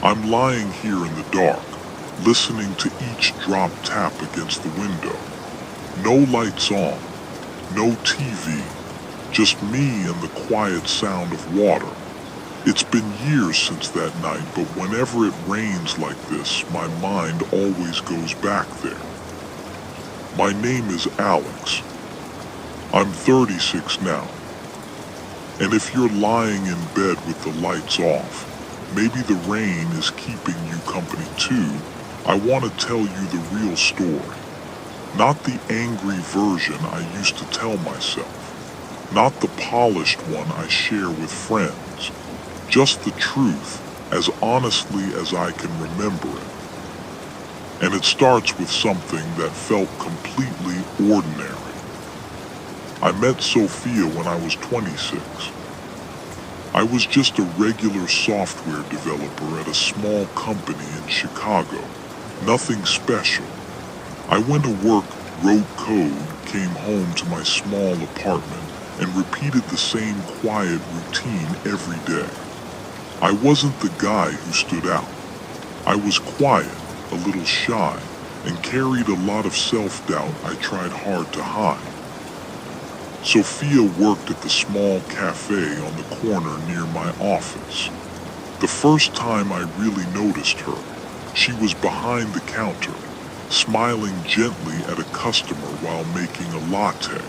I'm lying here in the dark, listening to each drop tap against the window. No lights on, no TV, just me and the quiet sound of water. It's been years since that night, but whenever it rains like this, my mind always goes back there. My name is Alex. I'm 36 now. And if you're lying in bed with the lights off, maybe the rain is keeping you company too, I want to tell you the real story. Not the angry version I used to tell myself. Not the polished one I share with friends. Just the truth, as honestly as I can remember it. And it starts with something that felt completely ordinary. I met Sophia when I was 26. I was just a regular software developer at a small company in Chicago. Nothing special. I went to work, wrote code, came home to my small apartment, and repeated the same quiet routine every day. I wasn't the guy who stood out. I was quiet, a little shy, and carried a lot of self-doubt I tried hard to hide. Sophia worked at the small cafe on the corner near my office. The first time I really noticed her, she was behind the counter, smiling gently at a customer while making a latte.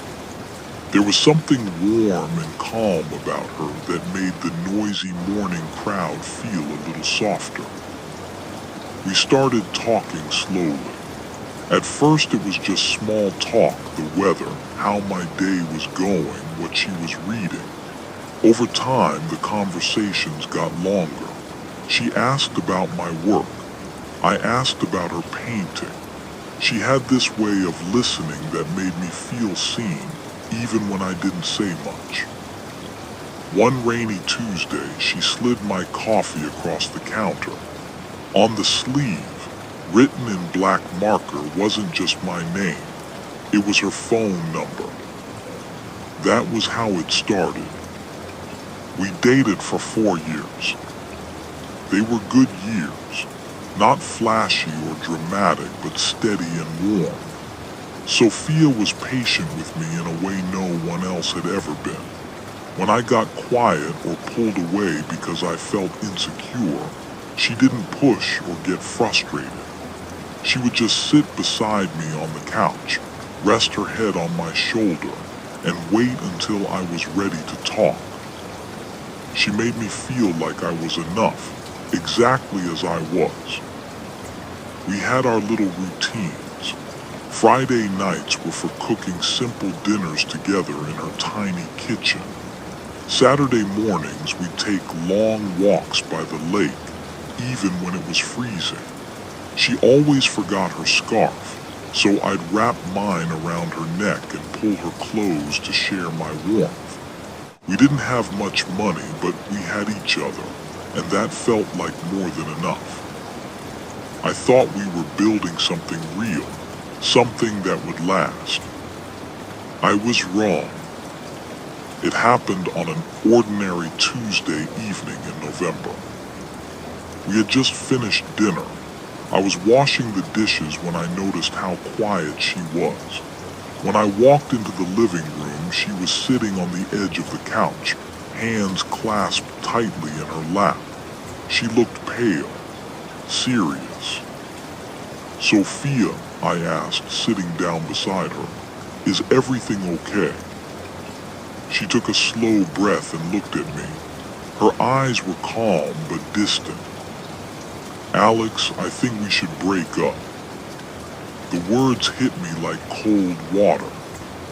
There was something warm and calm about her that made the noisy morning crowd feel a little softer. We started talking slowly. At first it was just small talk, the weather, how my day was going, what she was reading. Over time, the conversations got longer. She asked about my work. I asked about her painting. She had this way of listening that made me feel seen, even when I didn't say much. One rainy Tuesday, she slid my coffee across the counter. On the sleeve, written in black marker, wasn't just my name. It was her phone number. That was how it started. We dated for 4 years. They were good years. Not flashy or dramatic, but steady and warm. Sophia was patient with me in a way no one else had ever been. When I got quiet or pulled away because I felt insecure, she didn't push or get frustrated. She would just sit beside me on the couch, rest her head on my shoulder, and wait until I was ready to talk. She made me feel like I was enough, exactly as I was. We had our little routines. Friday nights were for cooking simple dinners together in her tiny kitchen. Saturday mornings we'd take long walks by the lake, even when it was freezing. She always forgot her scarf, so I'd wrap mine around her neck and pull her clothes to share my warmth. We didn't have much money, but we had each other, and that felt like more than enough. I thought we were building something real, something that would last. I was wrong. It happened on an ordinary Tuesday evening in November. We had just finished dinner. I was washing the dishes when I noticed how quiet she was. When I walked into the living room, she was sitting on the edge of the couch, hands clasped tightly in her lap. She looked pale, serious. "Sophia," I asked, sitting down beside her, "is everything okay?" She took a slow breath and looked at me. Her eyes were calm but distant. "Alex, I think we should break up." The words hit me like cold water.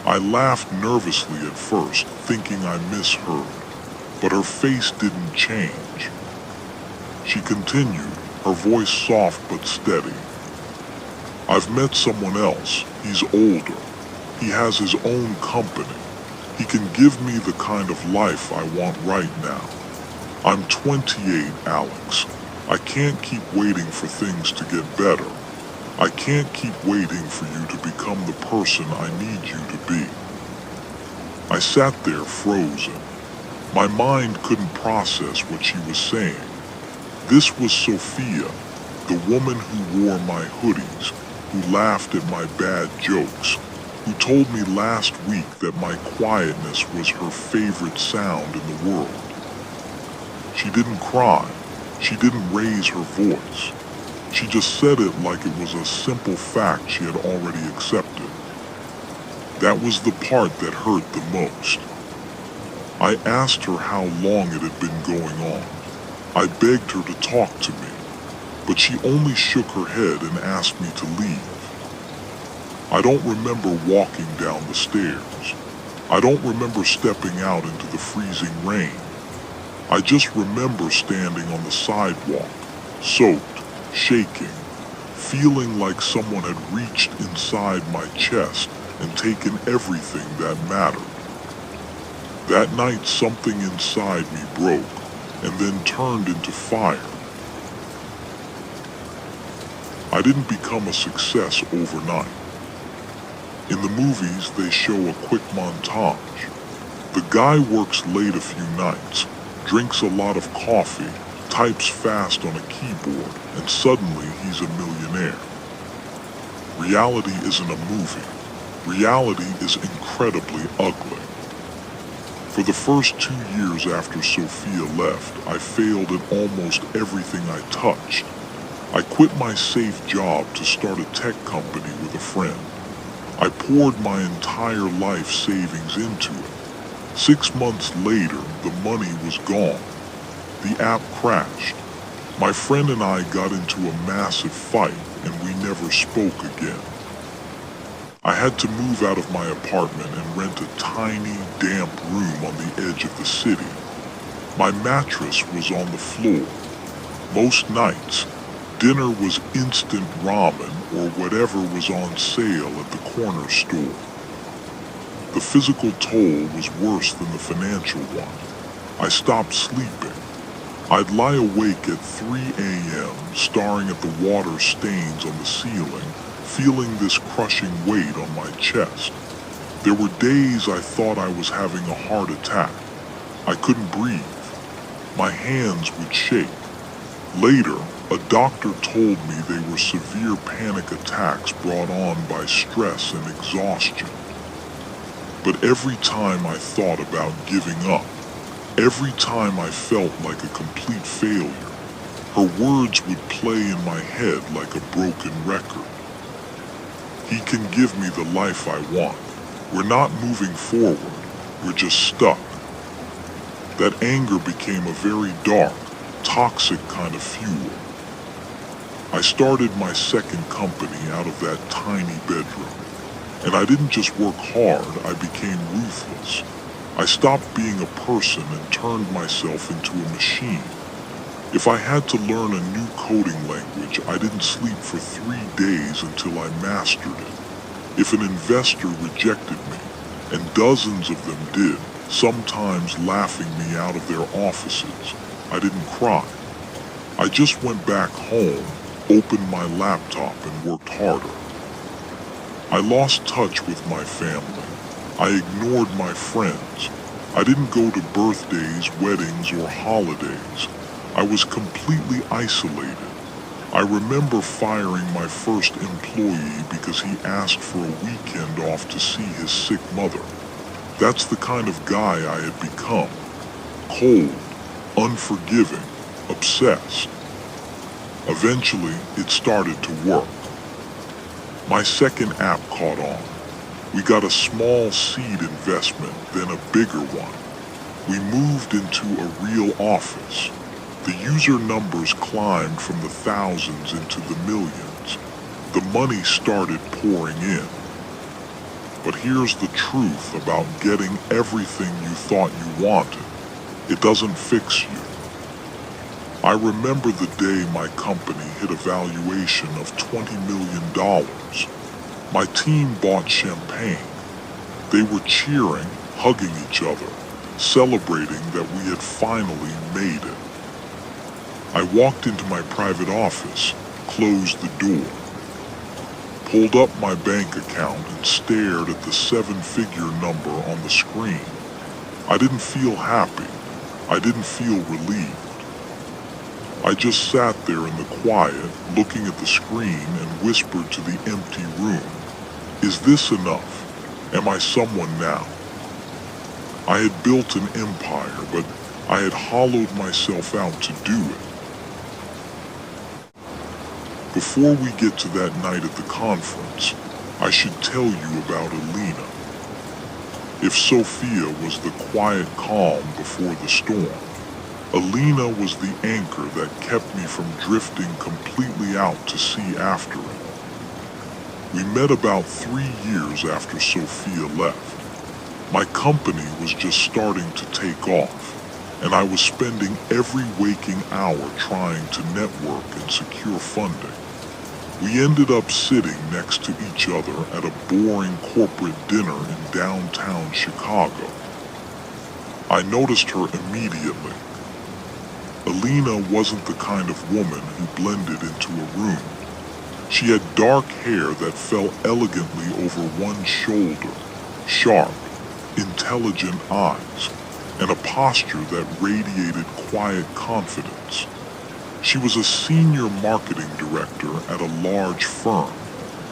I laughed nervously at first, thinking I misheard, but her face didn't change. She continued, her voice soft but steady. "I've met someone else. He's older. He has his own company. He can give me the kind of life I want right now. I'm 28, Alex. I can't keep waiting for things to get better. I can't keep waiting for you to become the person I need you to be." I sat there frozen. My mind couldn't process what she was saying. This was Sophia, the woman who wore my hoodies, who laughed at my bad jokes, who told me last week that my quietness was her favorite sound in the world. She didn't cry. She didn't raise her voice. She just said it like it was a simple fact she had already accepted. That was the part that hurt the most. I asked her how long it had been going on. I begged her to talk to me, but she only shook her head and asked me to leave. I don't remember walking down the stairs. I don't remember stepping out into the freezing rain. I just remember standing on the sidewalk, soaked, shaking, feeling like someone had reached inside my chest and taken everything that mattered. That night something inside me broke and then turned into fire. I didn't become a success overnight. In the movies, they show a quick montage. The guy works late a few nights, drinks a lot of coffee, types fast on a keyboard, and suddenly he's a millionaire. Reality isn't a movie. Reality is incredibly ugly. For the first 2 years after Sophia left, I failed at almost everything I touched. I quit my safe job to start a tech company with a friend. I poured my entire life savings into it. 6 months later, the money was gone. The app crashed. My friend and I got into a massive fight, and we never spoke again. I had to move out of my apartment and rent a tiny, damp room on the edge of the city. My mattress was on the floor. Most nights, dinner was instant ramen or whatever was on sale at the corner store. The physical toll was worse than the financial one. I stopped sleeping. I'd lie awake at 3 a.m. staring at the water stains on the ceiling, feeling this crushing weight on my chest. There were days I thought I was having a heart attack. I couldn't breathe. My hands would shake. Later, a doctor told me they were severe panic attacks brought on by stress and exhaustion. But every time I thought about giving up, every time I felt like a complete failure, her words would play in my head like a broken record. He can give me the life I want. We're not moving forward, we're just stuck. That anger became a very dark, toxic kind of fuel. I started my second company out of that tiny bedroom. And I didn't just work hard, I became ruthless. I stopped being a person and turned myself into a machine. If I had to learn a new coding language, I didn't sleep for 3 days until I mastered it. If an investor rejected me, and dozens of them did, sometimes laughing me out of their offices, I didn't cry. I just went back home, opened my laptop, and worked harder. I lost touch with my family. I ignored my friends. I didn't go to birthdays, weddings, or holidays. I was completely isolated. I remember firing my first employee because he asked for a weekend off to see his sick mother. That's the kind of guy I had become. Cold, unforgiving, obsessed. Eventually, it started to work. My second app caught on. We got a small seed investment, then a bigger one. We moved into a real office. The user numbers climbed from the thousands into the millions. The money started pouring in. But here's the truth about getting everything you thought you wanted. It doesn't fix you. I remember the day my company hit a valuation of $20 million. My team bought champagne. They were cheering, hugging each other, celebrating that we had finally made it. I walked into my private office, closed the door, pulled up my bank account and stared at the 7-figure number on the screen. I didn't feel happy. I didn't feel relieved. I just sat there in the quiet, looking at the screen and whispered to the empty room, "Is this enough? Am I someone now?" I had built an empire, but I had hollowed myself out to do it. Before we get to that night at the conference, I should tell you about Alina. If Sophia was the quiet calm before the storm, Alina was the anchor that kept me from drifting completely out to sea after it. We met about 3 years after Sophia left. My company was just starting to take off, and I was spending every waking hour trying to network and secure funding. We ended up sitting next to each other at a boring corporate dinner in downtown Chicago. I noticed her immediately. Alina wasn't the kind of woman who blended into a room. She had dark hair that fell elegantly over one shoulder, sharp, intelligent eyes, and a posture that radiated quiet confidence. She was a senior marketing director at a large firm,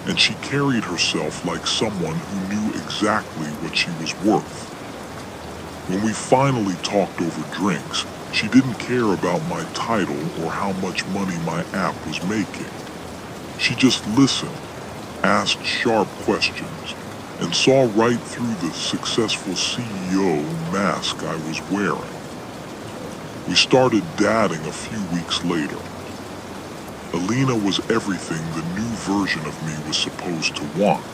and she carried herself like someone who knew exactly what she was worth. When we finally talked over drinks, she didn't care about my title or how much money my app was making. She just listened, asked sharp questions, and saw right through the successful CEO mask I was wearing. We started dating a few weeks later. Alina was everything the new version of me was supposed to want.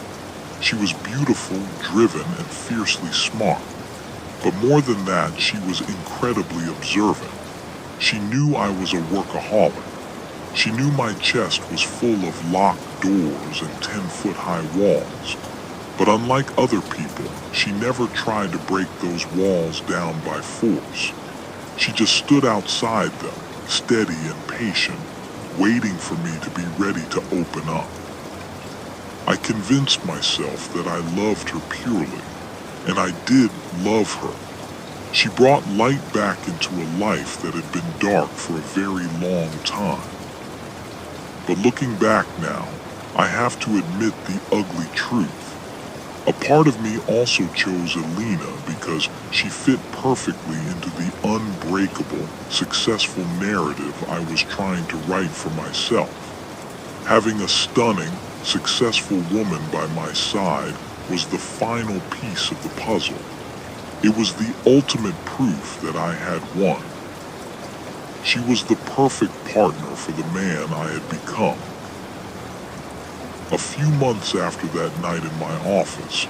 She was beautiful, driven, and fiercely smart. But more than that, she was incredibly observant. She knew I was a workaholic. She knew my chest was full of locked doors and 10-foot-high walls. But unlike other people, she never tried to break those walls down by force. She just stood outside them, steady and patient, waiting for me to be ready to open up. I convinced myself that I loved her purely, and I did love her. She brought light back into a life that had been dark for a very long time. But looking back now, I have to admit the ugly truth. A part of me also chose Alina because she fit perfectly into the unbreakable, successful narrative I was trying to write for myself. Having a stunning, successful woman by my side was the final piece of the puzzle. It was the ultimate proof that I had won. She was the perfect partner for the man I had become. A few months after that night in my office,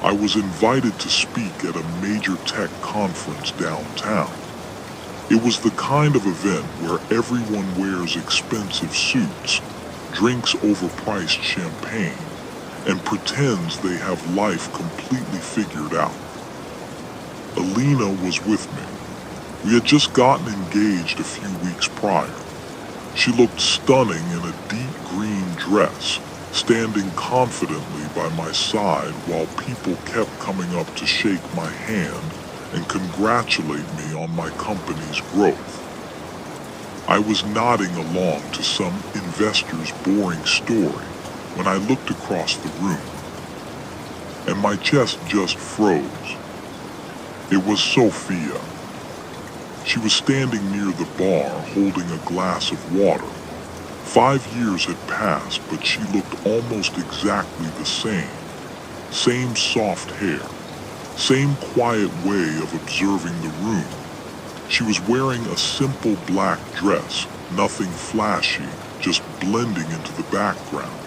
I was invited to speak at a major tech conference downtown. It was the kind of event where everyone wears expensive suits, drinks overpriced champagne, and pretends they have life completely figured out. Alina was with me. We had just gotten engaged a few weeks prior. She looked stunning in a deep green dress, standing confidently by my side while people kept coming up to shake my hand and congratulate me on my company's growth. I was nodding along to some investor's boring story when I looked across the room, and my chest just froze. It was Sophia. She was standing near the bar holding a glass of water. 5 years had passed, but she looked almost exactly the same. Same soft hair, same quiet way of observing the room. She was wearing a simple black dress, nothing flashy, just blending into the background.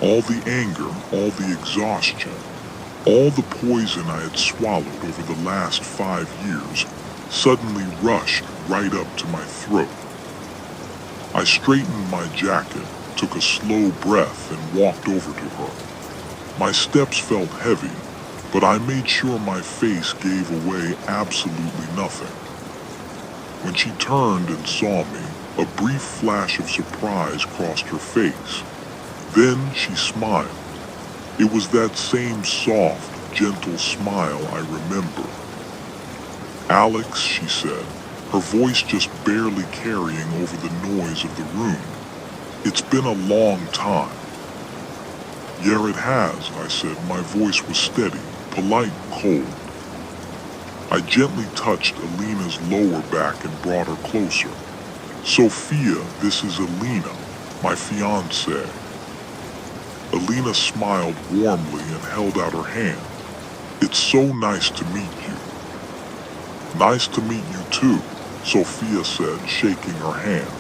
All the anger, all the exhaustion, all the poison I had swallowed over the last 5 years suddenly rushed right up to my throat. I straightened my jacket, took a slow breath, and walked over to her. My steps felt heavy, but I made sure my face gave away absolutely nothing. When she turned and saw me, a brief flash of surprise crossed her face. Then she smiled. It was that same soft, gentle smile I remember. "Alex," she said, her voice just barely carrying over the noise of the room. "It's been a long time." "Yeah, it has," I said. My voice was steady, polite, cold. I gently touched Alina's lower back and brought her closer. "Sophia, this is Alina, my fiancée." Alina smiled warmly and held out her hand. "It's so nice to meet you." "Nice to meet you too," Sophia said, shaking her hand.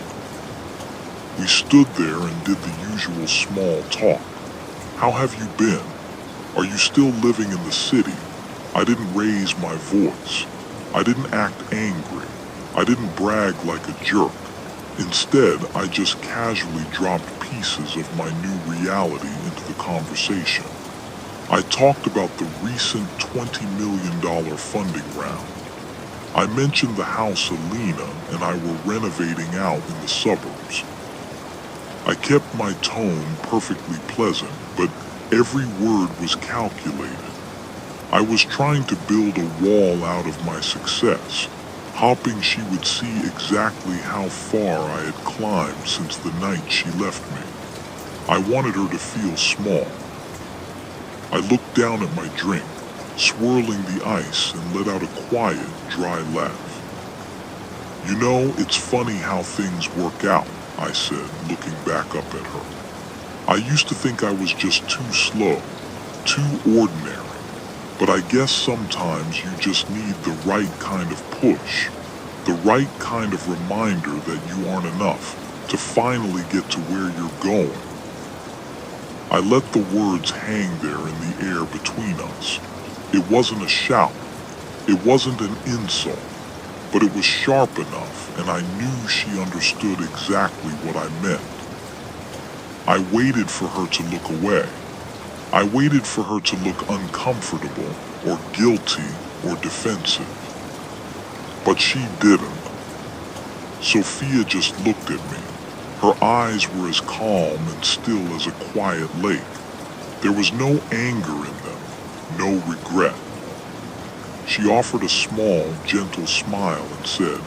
We stood there and did the usual small talk. "How have you been? Are you still living in the city?" I didn't raise my voice. I didn't act angry. I didn't brag like a jerk. Instead, I just casually dropped pieces of my new reality into the conversation. I talked about the recent $20 million funding round. I mentioned the house Alina and I were renovating out in the suburbs. I kept my tone perfectly pleasant, but every word was calculated. I was trying to build a wall out of my success, hoping she would see exactly how far I had climbed since the night she left me. I wanted her to feel small. I looked down at my drink, swirling the ice, and let out a quiet, dry laugh. "You know, it's funny how things work out," I said, looking back up at her. "I used to think I was just too slow, too ordinary. But I guess sometimes you just need the right kind of push, the right kind of reminder that you aren't enough to finally get to where you're going." I let the words hang there in the air between us. It wasn't a shout. It wasn't an insult. But it was sharp enough, and I knew she understood exactly what I meant. I waited for her to look away. I waited for her to look uncomfortable, or guilty, or defensive. But she didn't. Sophia just looked at me. Her eyes were as calm and still as a quiet lake. There was no anger in them, no regret. She offered a small, gentle smile and said,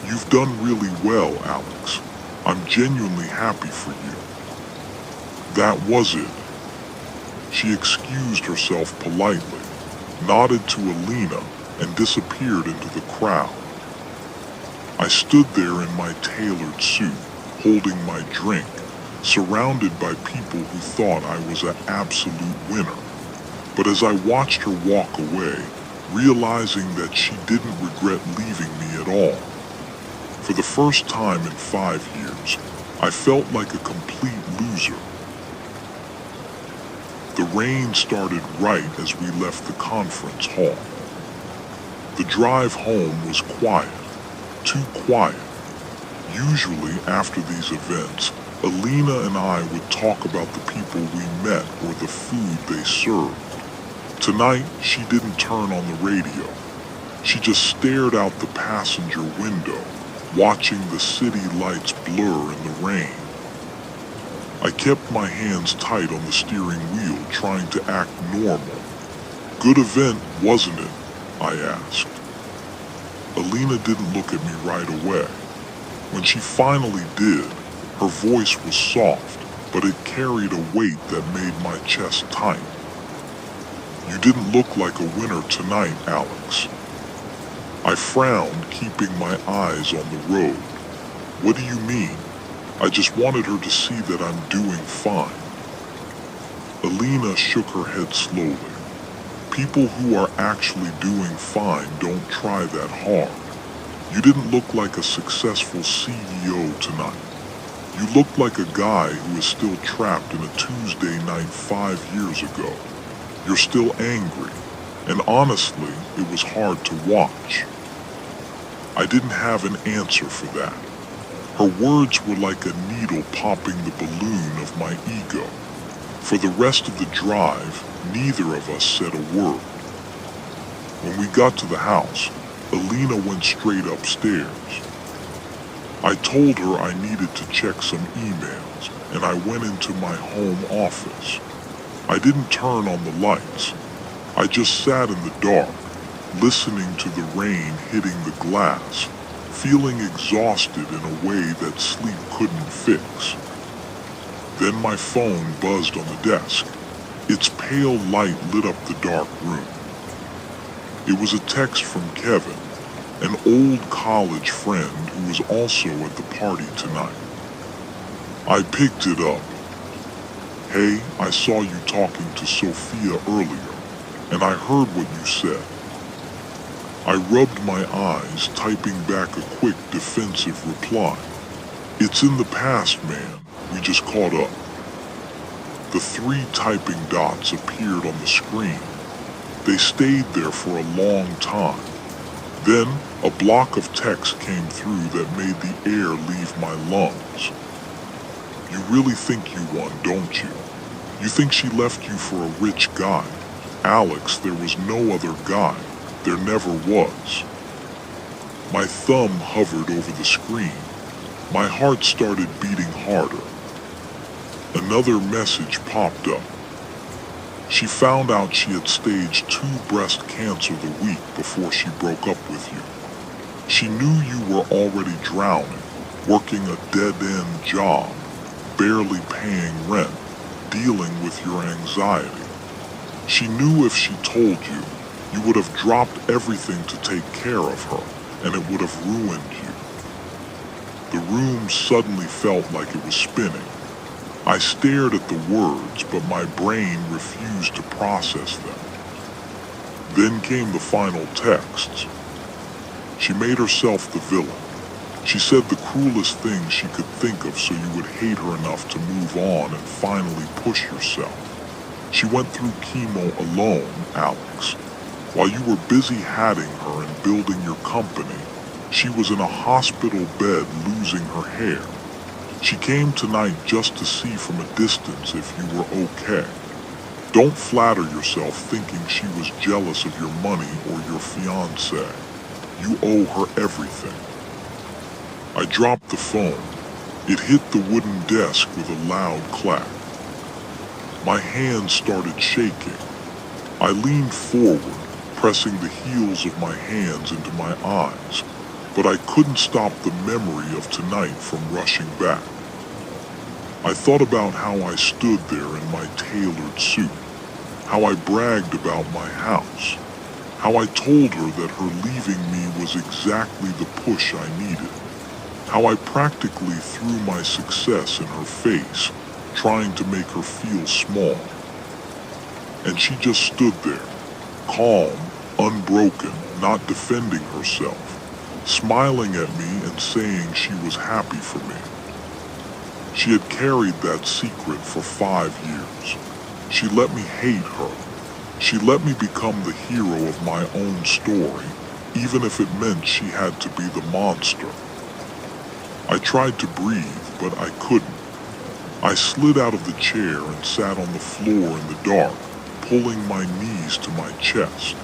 "You've done really well, Alex. I'm genuinely happy for you." That was it. She excused herself politely, nodded to Alina, and disappeared into the crowd. I stood there in my tailored suit, holding my drink, surrounded by people who thought I was an absolute winner. But as I watched her walk away, realizing that she didn't regret leaving me at all, for the first time in 5 years, I felt like a complete loser. The rain started right as we left the conference hall. The drive home was quiet, too quiet. Usually after these events, Alina and I would talk about the people we met or the food they served. Tonight, she didn't turn on the radio. She just stared out the passenger window, watching the city lights blur in the rain. I kept my hands tight on the steering wheel, trying to act normal. "Good event, wasn't it?" I asked. Alina didn't look at me right away. When she finally did, her voice was soft, but it carried a weight that made my chest tight. "You didn't look like a winner tonight, Alex." I frowned, keeping my eyes on the road. "What do you mean?" "I just wanted her to see that I'm doing fine." Alina shook her head slowly. "People who are actually doing fine don't try that hard. You didn't look like a successful CEO tonight. You looked like a guy who is still trapped in a Tuesday night 5 years ago. You're still angry, and honestly, it was hard to watch." I didn't have an answer for that. Her words were like a needle popping the balloon of my ego. For the rest of the drive, neither of us said a word. When we got to the house, Alina went straight upstairs. I told her I needed to check some emails, and I went into my home office. I didn't turn on the lights. I just sat in the dark, listening to the rain hitting the glass, feeling exhausted in a way that sleep couldn't fix. Then my phone buzzed on the desk. Its pale light lit up the dark room. It was a text from Kevin, an old college friend who was also at the party tonight. I picked it up. "Hey, I saw you talking to Sophia earlier, and I heard what you said." I rubbed my eyes, typing back a quick defensive reply. "It's in the past, man. We just caught up." The 3 typing dots appeared on the screen. They stayed there for a long time. Then, a block of text came through that made the air leave my lungs. "You really think you won, don't you? You think she left you for a rich guy? Alex, there was no other guy. There never was." My thumb hovered over the screen. My heart started beating harder. Another message popped up. "She found out she had stage 2 breast cancer the week before she broke up with you. She knew you were already drowning, working a dead-end job, barely paying rent, dealing with your anxiety. She knew if she told you, you would have dropped everything to take care of her, and it would have ruined you." The room suddenly felt like it was spinning. I stared at the words, but my brain refused to process them. Then came the final texts. She made herself the villain. She said the cruelest thing she could think of so you would hate her enough to move on and finally push yourself. She went through chemo alone, Alex. While you were busy hatting her and building your company, she was in a hospital bed losing her hair. She came tonight just to see from a distance if you were okay. Don't flatter yourself thinking she was jealous of your money or your fiancé. You owe her everything. I dropped the phone. It hit the wooden desk with a loud clack. My hands started shaking. I leaned forward, pressing the heels of my hands into my eyes, but I couldn't stop the memory of tonight from rushing back. I thought about how I stood there in my tailored suit, how I bragged about my house, how I told her that her leaving me was exactly the push I needed, how I practically threw my success in her face, trying to make her feel small. And she just stood there, calm, unbroken, not defending herself, smiling at me and saying she was happy for me. She had carried that secret for 5 years. She let me hate her. She let me become the hero of my own story, even if it meant she had to be the monster. I tried to breathe, but I couldn't. I slid out of the chair and sat on the floor in the dark, pulling my knees to my chest.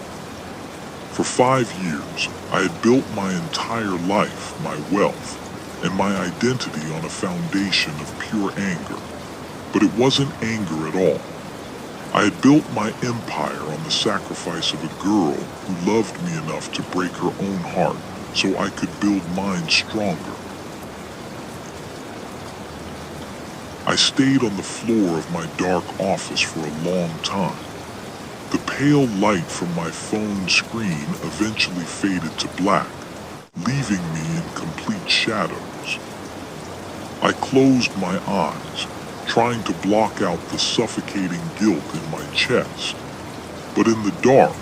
For 5 years, I had built my entire life, my wealth, and my identity on a foundation of pure anger. But it wasn't anger at all. I had built my empire on the sacrifice of a girl who loved me enough to break her own heart so I could build mine stronger. I stayed on the floor of my dark office for a long time. The pale light from my phone screen eventually faded to black, leaving me in complete shadows. I closed my eyes, trying to block out the suffocating guilt in my chest. But in the dark,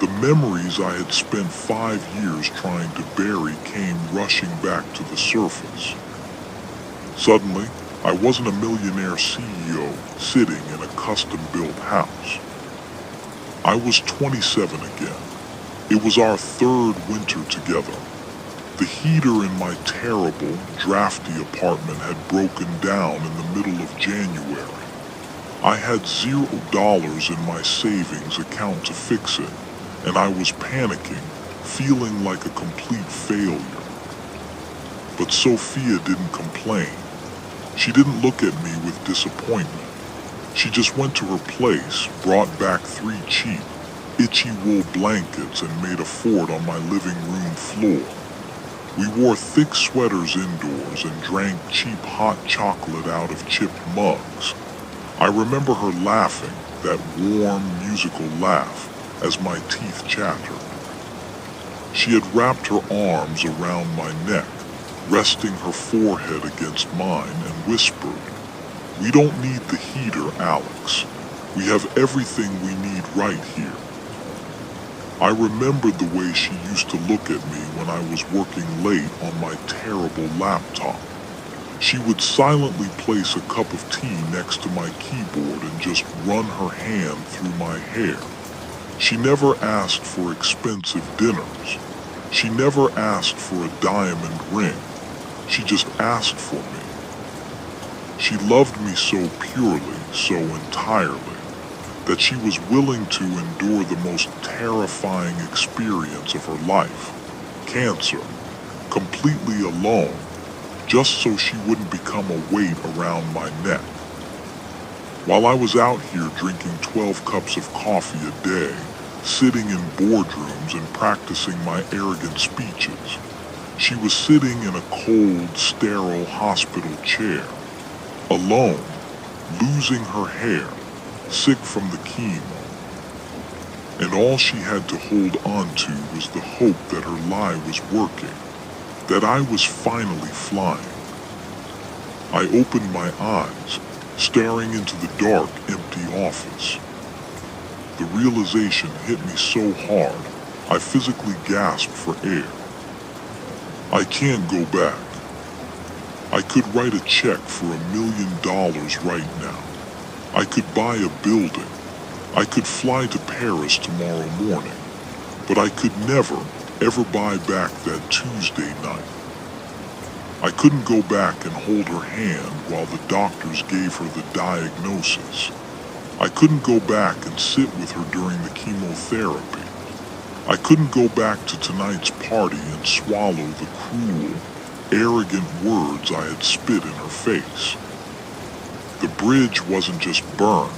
the memories I had spent 5 years trying to bury came rushing back to the surface. Suddenly, I wasn't a millionaire CEO sitting in a custom-built house. I was 27 again. It was our 3rd winter together. The heater in my terrible, drafty apartment had broken down in the middle of January. I had $0 in my savings account to fix it, and I was panicking, feeling like a complete failure. But Sophia didn't complain. She didn't look at me with disappointment. She just went to her place, brought back 3 cheap, itchy wool blankets, and made a fort on my living room floor. We wore thick sweaters indoors and drank cheap hot chocolate out of chipped mugs. I remember her laughing, that warm, musical laugh, as my teeth chattered. She had wrapped her arms around my neck, resting her forehead against mine, and whispered, "We don't need the heater, Alex. We have everything we need right here." I remembered the way she used to look at me when I was working late on my terrible laptop. She would silently place a cup of tea next to my keyboard and just run her hand through my hair. She never asked for expensive dinners. She never asked for a diamond ring. She just asked for me. She loved me so purely, so entirely, that she was willing to endure the most terrifying experience of her life, cancer, completely alone, just so she wouldn't become a weight around my neck. While I was out here drinking 12 cups of coffee a day, sitting in boardrooms and practicing my arrogant speeches, she was sitting in a cold, sterile hospital chair, alone, losing her hair, sick from the chemo. And all she had to hold on to was the hope that her lie was working, that I was finally flying. I opened my eyes, staring into the dark, empty office. The realization hit me so hard, I physically gasped for air. I can't go back. I could write a check for $1 million right now. I could buy a building. I could fly to Paris tomorrow morning. But I could never, ever buy back that Tuesday night. I couldn't go back and hold her hand while the doctors gave her the diagnosis. I couldn't go back and sit with her during the chemotherapy. I couldn't go back to tonight's party and swallow the cruel, arrogant words I had spit in her face. The bridge wasn't just burned,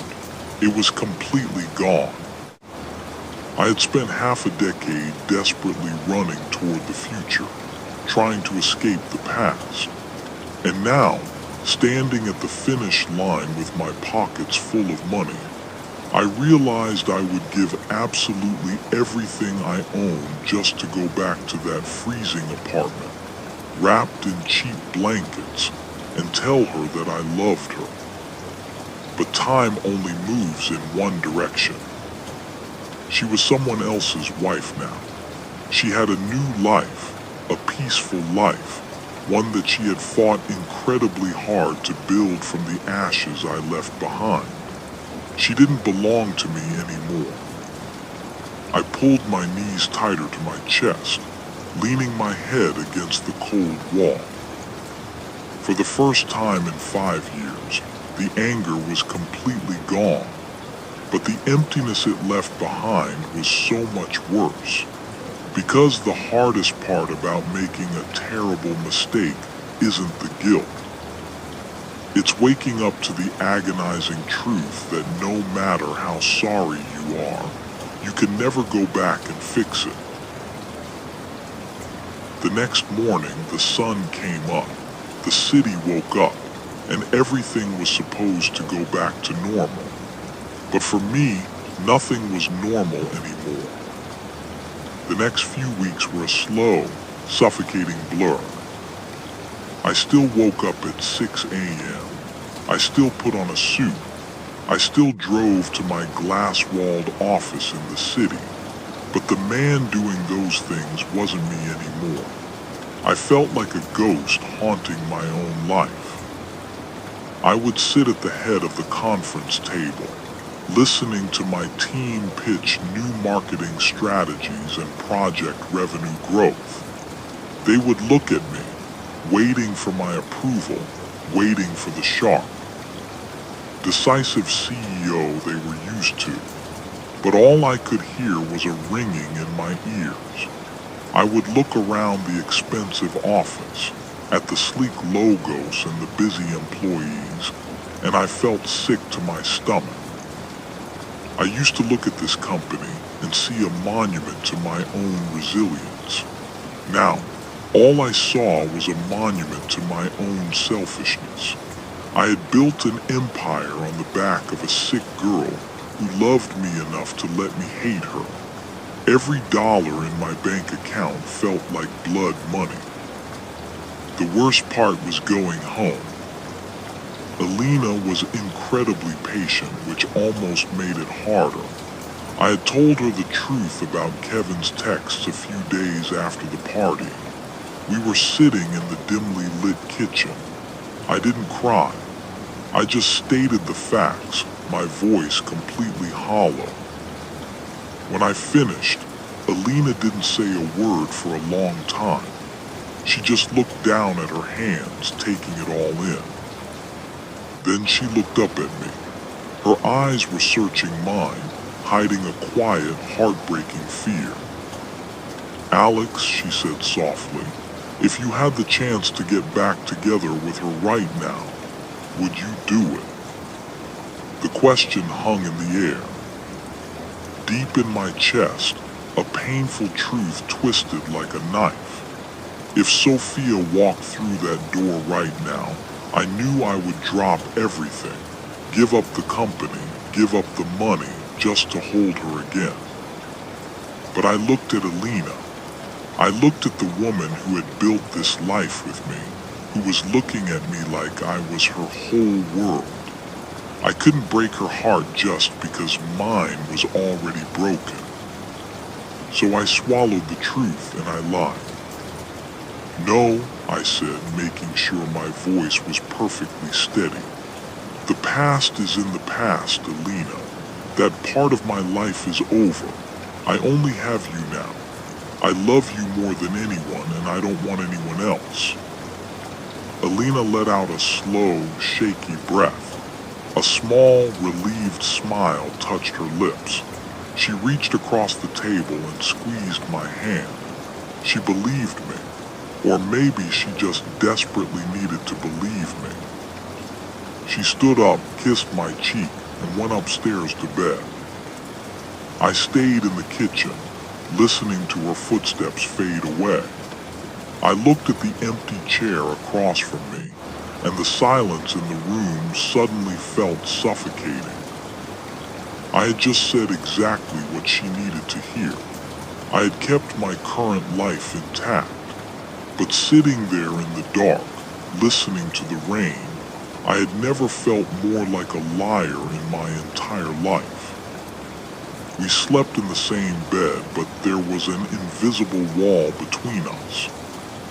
it was completely gone. I had spent half a decade desperately running toward the future, trying to escape the past. And now, standing at the finish line with my pockets full of money, I realized I would give absolutely everything I owned just to go back to that freezing apartment, wrapped in cheap blankets, and tell her that I loved her. But time only moves in one direction. She was someone else's wife now. She had a new life, a peaceful life, one that she had fought incredibly hard to build from the ashes I left behind. She didn't belong to me anymore. I pulled my knees tighter to my chest, leaning my head against the cold wall. For the first time in 5 years, the anger was completely gone, but the emptiness it left behind was so much worse. Because the hardest part about making a terrible mistake isn't the guilt. It's waking up to the agonizing truth that no matter how sorry you are, you can never go back and fix it. The next morning, the sun came up, the city woke up, and everything was supposed to go back to normal. But for me, nothing was normal anymore. The next few weeks were a slow, suffocating blur. I still woke up at 6 a.m. I still put on a suit. I still drove to my glass-walled office in the city. But the man doing those things wasn't me anymore. I felt like a ghost haunting my own life. I would sit at the head of the conference table, listening to my team pitch new marketing strategies and project revenue growth. They would look at me, waiting for my approval, waiting for the sharp, decisive CEO they were used to. But all I could hear was a ringing in my ears. I would look around the expensive office, at the sleek logos and the busy employees, and I felt sick to my stomach. I used to look at this company and see a monument to my own resilience. Now, All I saw was a monument to my own selfishness. I had built an empire on the back of a sick girl who loved me enough to let me hate her. Every dollar in my bank account felt like blood money. The worst part was going home. Alina was incredibly patient, which almost made it harder. I had told her the truth about Kevin's texts a few days after the party. We were sitting in the dimly lit kitchen. I didn't cry. I just stated the facts, my voice completely hollow. When I finished, Alina didn't say a word for a long time. She just looked down at her hands, taking it all in. Then she looked up at me. Her eyes were searching mine, hiding a quiet, heartbreaking fear. "Alex," she said softly, "if you had the chance to get back together with her right now, would you do it?" The question hung in the air. Deep in my chest, a painful truth twisted like a knife. If Sophia walked through that door right now, I knew I would drop everything, give up the company, give up the money, just to hold her again. But I looked at Alina. I looked at the woman who had built this life with me, who was looking at me like I was her whole world. I couldn't break her heart just because mine was already broken. So I swallowed the truth and I lied. "No," I said, making sure my voice was perfectly steady. "The past is in the past, Alina. That part of my life is over. I only have you now. I love you more than anyone, and I don't want anyone else." Alina let out a slow, shaky breath. A small, relieved smile touched her lips. She reached across the table and squeezed my hand. She believed me. Or maybe she just desperately needed to believe me. She stood up, kissed my cheek, and went upstairs to bed. I stayed in the kitchen, listening to her footsteps fade away. I looked at the empty chair across from me, and the silence in the room suddenly felt suffocating. I had just said exactly what she needed to hear. I had kept my current life intact. But sitting there in the dark, listening to the rain, I had never felt more like a liar in my entire life. We slept in the same bed, but there was an invisible wall between us.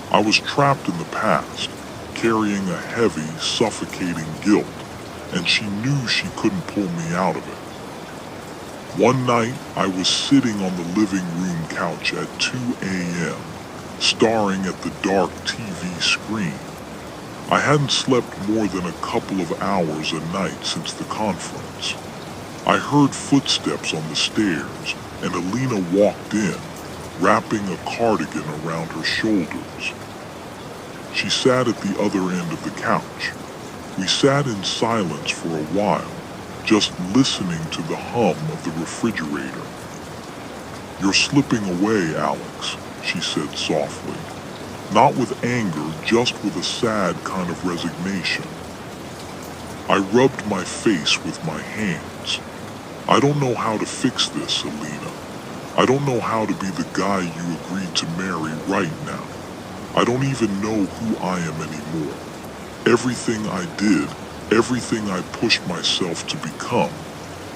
I was trapped in the past, carrying a heavy, suffocating guilt, and she knew she couldn't pull me out of it. One night, I was sitting on the living room couch at 2 a.m., staring at the dark TV screen. I hadn't slept more than a couple of hours a night since the conference. I heard footsteps on the stairs, and Alina walked in, wrapping a cardigan around her shoulders. She sat at the other end of the couch. We sat in silence for a while, just listening to the hum of the refrigerator. "You're slipping away, Alex," she said softly. Not with anger, just with a sad kind of resignation. I rubbed my face with my hands. "I don't know how to fix this, Alina. I don't know how to be the guy you agreed to marry right now. I don't even know who I am anymore. Everything I did, everything I pushed myself to become,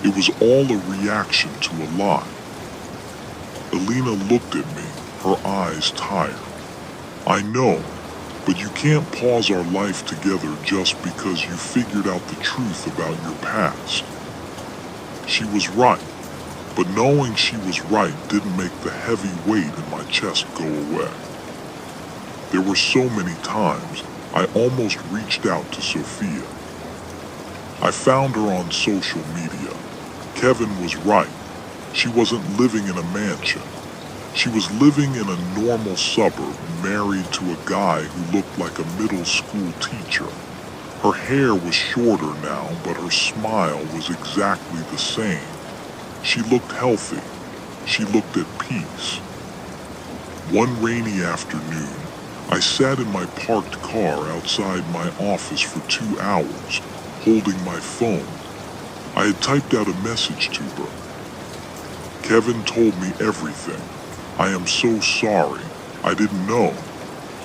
it was all a reaction to a lie." Alina looked at me, her eyes tired. "I know, but you can't pause our life together just because you figured out the truth about your past." She was right, but knowing she was right didn't make the heavy weight in my chest go away. There were so many times I almost reached out to Sophia. I found her on social media. Kevin was right. She wasn't living in a mansion. She was living in a normal suburb, married to a guy who looked like a middle school teacher. Her hair was shorter now, but her smile was exactly the same. She looked healthy. She looked at peace. One rainy afternoon, I sat in my parked car outside my office for 2 hours, holding my phone. I had typed out a message to her. Kevin told me everything. I am so sorry. I didn't know.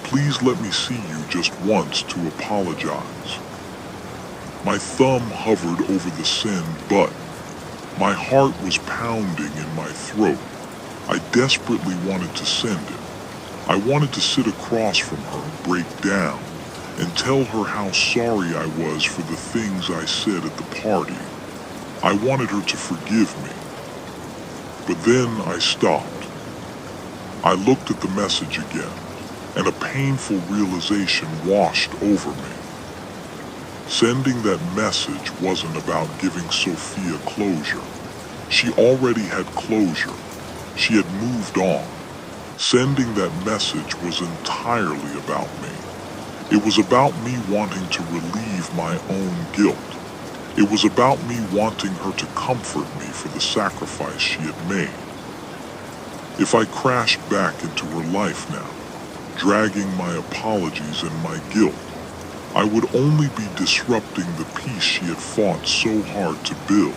Please let me see you just once to apologize. My thumb hovered over the send button. My heart was pounding in my throat. I desperately wanted to send it. I wanted to sit across from her, break down, and tell her how sorry I was for the things I said at the party. I wanted her to forgive me. But then I stopped. I looked at the message again, and a painful realization washed over me. Sending that message wasn't about giving Sophia closure. She already had closure. She had moved on. Sending that message was entirely about me. It was about me wanting to relieve my own guilt. It was about me wanting her to comfort me for the sacrifice she had made. If I crashed back into her life now, dragging my apologies and my guilt, I would only be disrupting the peace she had fought so hard to build.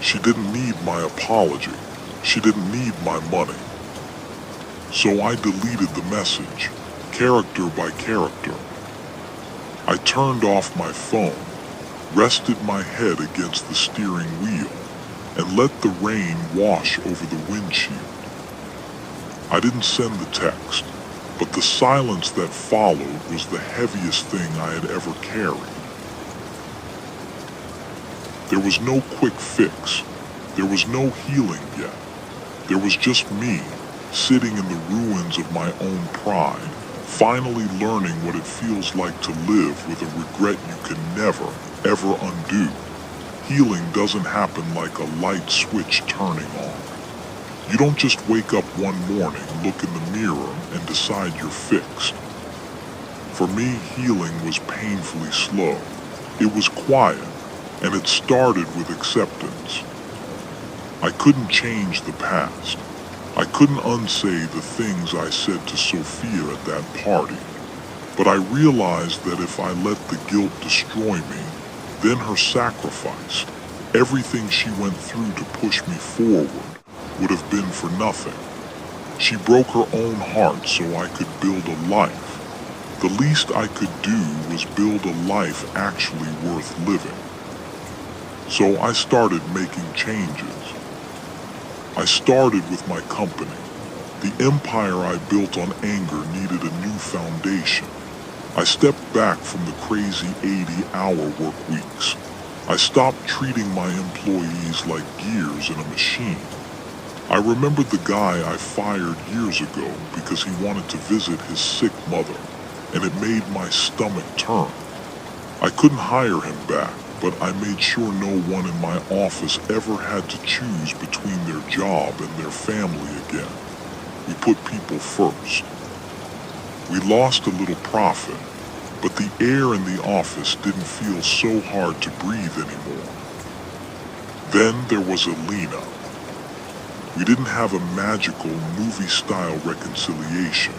She didn't need my apology. She didn't need my money. So I deleted the message, character by character. I turned off my phone, rested my head against the steering wheel, and let the rain wash over the windshield. I didn't send the text, but the silence that followed was the heaviest thing I had ever carried. There was no quick fix. There was no healing yet. There was just me, sitting in the ruins of my own pride, finally learning what it feels like to live with a regret you can never, ever undo. Healing doesn't happen like a light switch turning on. You don't just wake up one morning, look in the mirror, and decide you're fixed. For me, healing was painfully slow. It was quiet, and it started with acceptance. I couldn't change the past. I couldn't unsay the things I said to Sophia at that party. But I realized that if I let the guilt destroy me, then her sacrifice, everything she went through to push me forward, would have been for nothing. She broke her own heart so I could build a life. The least I could do was build a life actually worth living. So I started making changes. I started with my company. The empire I built on anger needed a new foundation. I stepped back from the crazy 80-hour work weeks. I stopped treating my employees like gears in a machine. I remembered the guy I fired years ago because he wanted to visit his sick mother, and it made my stomach turn. I couldn't hire him back, but I made sure no one in my office ever had to choose between their job and their family again. We put people first. We lost a little profit, but the air in the office didn't feel so hard to breathe anymore. Then there was Alina. We didn't have a magical movie-style reconciliation.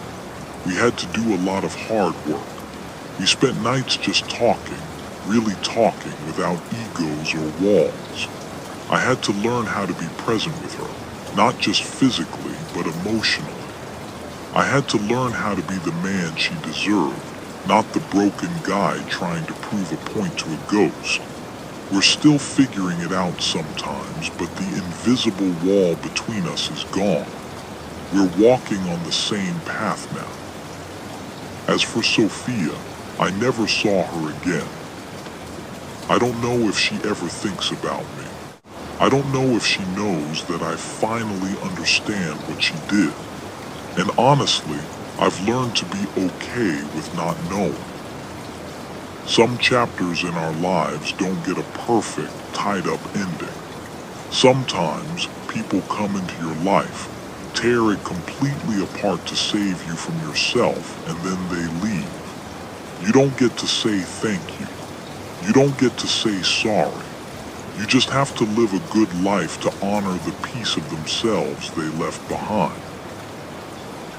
We had to do a lot of hard work. We spent nights just talking, really talking without egos or walls. I had to learn how to be present with her, not just physically, but emotionally. I had to learn how to be the man she deserved, not the broken guy trying to prove a point to a ghost. We're still figuring it out sometimes, but the invisible wall between us is gone. We're walking on the same path now. As for Sophia, I never saw her again. I don't know if she ever thinks about me. I don't know if she knows that I finally understand what she did. And honestly, I've learned to be okay with not knowing. Some chapters in our lives don't get a perfect, tied-up ending. Sometimes people come into your life, tear it completely apart to save you from yourself, and then they leave. You don't get to say thank you. You don't get to say sorry. You just have to live a good life to honor the piece of themselves they left behind.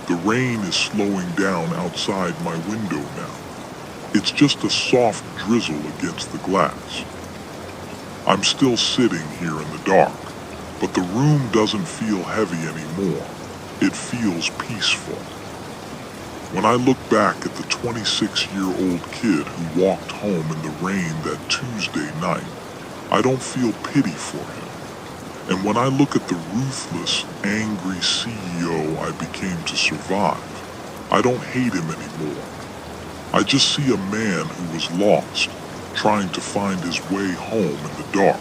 The rain is slowing down outside my window now. It's just a soft drizzle against the glass. I'm still sitting here in the dark, but the room doesn't feel heavy anymore. It feels peaceful. When I look back at the 26-year-old kid who walked home in the rain that Tuesday night, I don't feel pity for him. And when I look at the ruthless, angry CEO I became to survive, I don't hate him anymore. I just see a man who was lost, trying to find his way home in the dark.